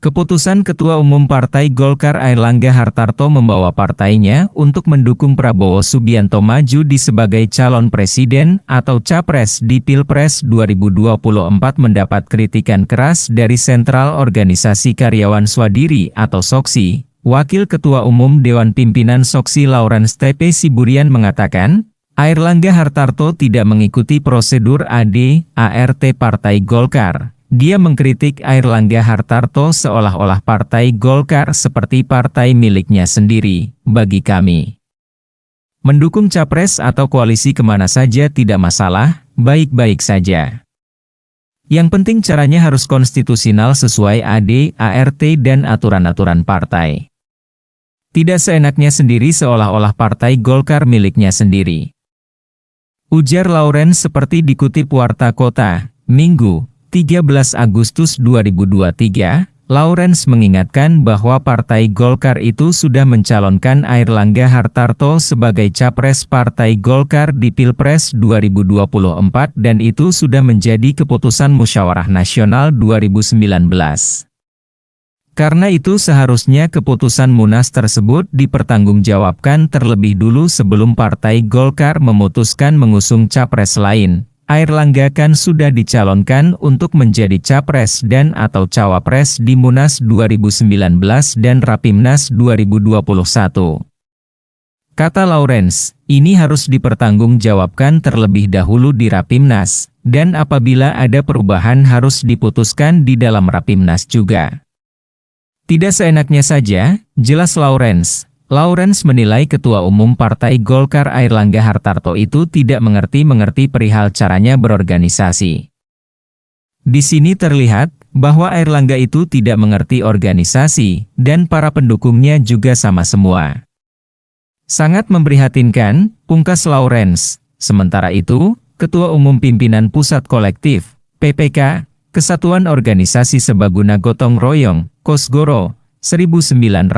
Keputusan Ketua Umum Partai Golkar Airlangga Hartarto membawa partainya untuk mendukung Prabowo Subianto maju sebagai calon presiden atau capres di Pilpres 2024 mendapat kritikan keras dari Sentral Organisasi Karyawan Swadiri atau SOKSI. Wakil Ketua Umum Dewan Pimpinan SOKSI Laurens T.P. Siburian mengatakan, Airlangga Hartarto tidak mengikuti prosedur AD/ART Partai Golkar. Dia mengkritik Airlangga Hartarto seolah-olah Partai Golkar seperti partai miliknya sendiri. Bagi kami, mendukung capres atau koalisi kemana saja tidak masalah, baik-baik saja. Yang penting caranya harus konstitusional sesuai AD/ART dan aturan-aturan partai. Tidak seenaknya sendiri seolah-olah Partai Golkar miliknya sendiri. Ujar Laurens seperti dikutip Warta Kota, Minggu, 13 Agustus 2023, Laurens mengingatkan bahwa Partai Golkar itu sudah mencalonkan Airlangga Hartarto sebagai capres Partai Golkar di Pilpres 2024 dan itu sudah menjadi keputusan Musyawarah Nasional 2019. Karena itu seharusnya keputusan Munas tersebut dipertanggungjawabkan terlebih dulu sebelum Partai Golkar memutuskan mengusung capres lain. Airlangga kan sudah dicalonkan untuk menjadi capres dan atau cawapres di Munas 2019 dan Rapimnas 2021. Kata Laurens, ini harus dipertanggungjawabkan terlebih dahulu di Rapimnas, dan apabila ada perubahan harus diputuskan di dalam Rapimnas juga. Tidak seenaknya saja, jelas Laurens. Laurens menilai Ketua Umum Partai Golkar Airlangga Hartarto itu tidak mengerti perihal caranya berorganisasi. Di sini terlihat bahwa Airlangga itu tidak mengerti organisasi, dan para pendukungnya juga sama semua. Sangat memprihatinkan, pungkas Laurens. Sementara itu, Ketua Umum Pimpinan Pusat Kolektif, PPK, Kesatuan Organisasi Sebaguna Gotong Royong, Kosgoro, 1957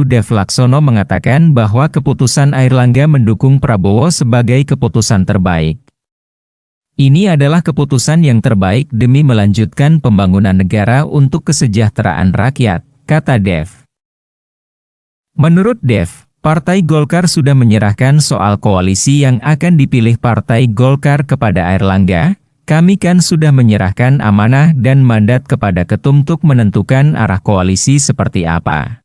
Dev Laksono mengatakan bahwa keputusan Airlangga mendukung Prabowo sebagai keputusan terbaik. Ini adalah keputusan yang terbaik demi melanjutkan pembangunan negara untuk kesejahteraan rakyat, kata Dev. Menurut Dev, Partai Golkar sudah menyerahkan soal koalisi yang akan dipilih Partai Golkar kepada Airlangga. Kami kan sudah menyerahkan amanah dan mandat kepada Ketum untuk menentukan arah koalisi seperti apa.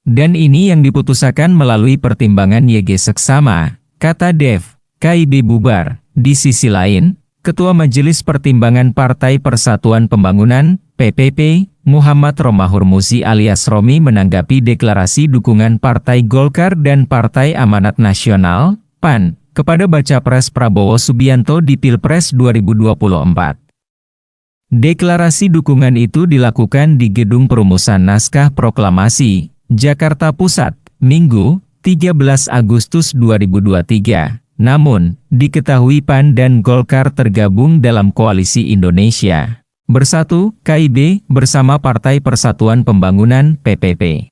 Dan ini yang diputuskan melalui pertimbangan YG seksama, kata Dev. KIB bubar. Di sisi lain, Ketua Majelis Pertimbangan Partai Persatuan Pembangunan, PPP, Muhammad Romahur Muzi alias Romi menanggapi deklarasi dukungan Partai Golkar dan Partai Amanat Nasional, PAN, kepada baca pres Prabowo Subianto di Pilpres 2024. Deklarasi dukungan itu dilakukan di Gedung Perumusan Naskah Proklamasi, Jakarta Pusat, Minggu, 13 Agustus 2023. Namun, diketahui PAN dan Golkar tergabung dalam Koalisi Indonesia Bersatu, KIB, bersama Partai Persatuan Pembangunan, PPP.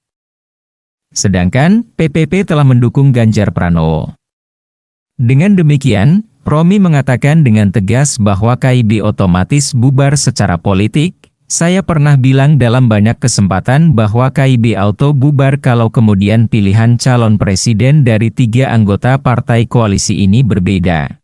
Sedangkan, PPP telah mendukung Ganjar Pranowo. Dengan demikian, Romi mengatakan dengan tegas bahwa KIB otomatis bubar secara politik. Saya pernah bilang dalam banyak kesempatan bahwa KIB auto bubar kalau kemudian pilihan calon presiden dari 3 anggota partai koalisi ini berbeda.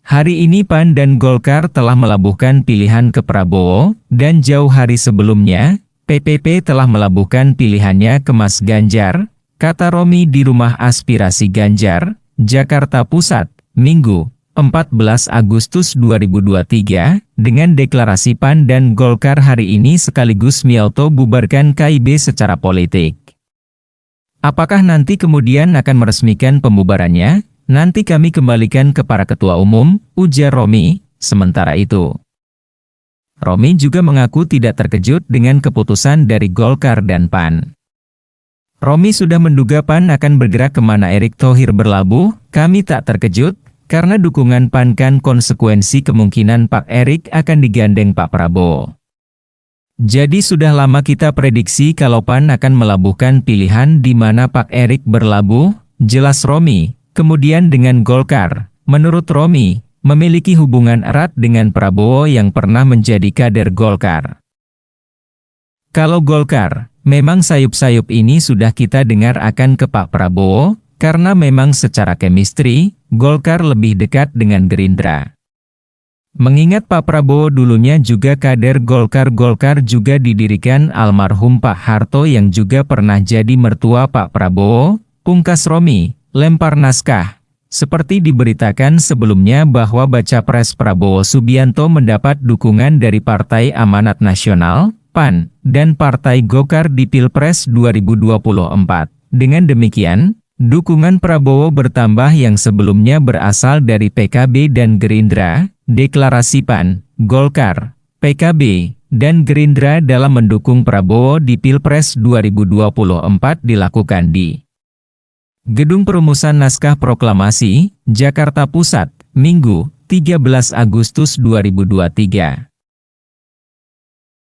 Hari ini PAN dan Golkar telah melabuhkan pilihan ke Prabowo, dan jauh hari sebelumnya, PPP telah melabuhkan pilihannya ke Mas Ganjar, kata Romi di Rumah Aspirasi Ganjar, Jakarta Pusat, Minggu, 14 Agustus 2023, dengan deklarasi PAN dan Golkar hari ini sekaligus miauto bubarkan KIB secara politik. Apakah nanti kemudian akan meresmikan pembubarannya? Nanti kami kembalikan ke para ketua umum, ujar Romi. Sementara itu, Romi juga mengaku tidak terkejut dengan keputusan dari Golkar dan PAN. Romi sudah menduga PAN akan bergerak kemana Erick Thohir berlabuh. Kami tak terkejut, karena dukungan PAN kan konsekuensi kemungkinan Pak Erick akan digandeng Pak Prabowo. Jadi sudah lama kita prediksi kalau PAN akan melabuhkan pilihan di mana Pak Erick berlabuh, jelas Romi. Kemudian dengan Golkar, menurut Romi, memiliki hubungan erat dengan Prabowo yang pernah menjadi kader Golkar. Kalau Golkar, memang sayup-sayup ini sudah kita dengar akan ke Pak Prabowo, karena memang secara chemistry, Golkar lebih dekat dengan Gerindra. Mengingat Pak Prabowo dulunya juga kader Golkar juga didirikan almarhum Pak Harto yang juga pernah jadi mertua Pak Prabowo, pungkas Romi, lempar naskah. Seperti diberitakan sebelumnya bahwa baca pres Prabowo Subianto mendapat dukungan dari Partai Amanat Nasional, PAN, dan Partai Golkar di Pilpres 2024. Dengan demikian, dukungan Prabowo bertambah yang sebelumnya berasal dari PKB dan Gerindra. Deklarasi PAN, Golkar, PKB, dan Gerindra dalam mendukung Prabowo di Pilpres 2024 dilakukan di Gedung Perumusan Naskah Proklamasi, Jakarta Pusat, Minggu, 13 Agustus 2023.